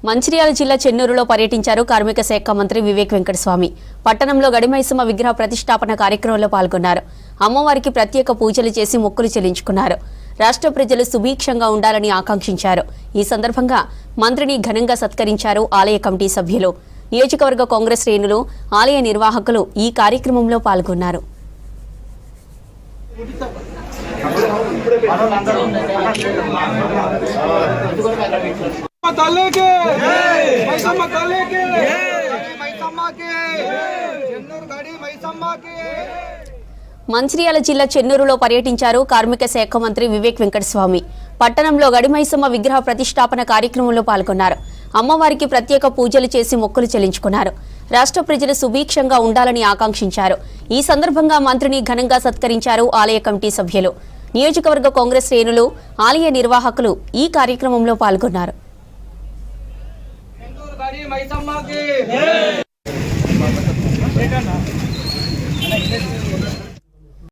మంచిర్యాల జిల్లా చెన్నూరులో పర్యటించారు కార్మిక శాఖ మంత్రి వివేక్ వెంకటస్వామి. పట్టణంలో గడిమైసమ్మ విగ్రహ ప్రతిష్టాపన కార్యక్రమంలో పాల్గొన్నారు. అమ్మవారికి ప్రత్యేక పూజలు చేసి మొక్కులు చెల్లించుకున్నారు. రాష్ట్ర ప్రజలు సుభిక్షంగా ఉండాలని ఆకాంక్షించారు. ఈ సందర్భంగా మంత్రిని ఘనంగా సత్కరించారు ఆలయ కమిటీ సభ్యులు. నియోజకవర్గ కాంగ్రెస్ శ్రేణులు, ఆలయ నిర్వాహకులు ఈ కార్యక్రమంలో పాల్గొన్నారు. మంచిర్యాల జిల్లా చెన్నూరులో పర్యటించారు కార్మిక శాఖ మంత్రి వివేక్ వెంకటస్వామి. పట్టణంలో గడిమైసమ్మ విగ్రహ ప్రతిష్టాపన కార్యక్రమంలో పాల్గొన్నారు. అమ్మవారికి ప్రత్యేక పూజలు చేసి మొక్కులు చెల్లించుకున్నారు. రాష్ట్ర ప్రజలు సుభిక్షంగా ఉండాలని ఆకాంక్షించారు. ఈ సందర్భంగా మంత్రిని ఘనంగా సత్కరించారు ఆలయ కమిటీ సభ్యులు. నియోజకవర్గ కాంగ్రెస్ శ్రేణులు, ఆలయ నిర్వాహకులు ఈ కార్యక్రమంలో పాల్గొన్నారు.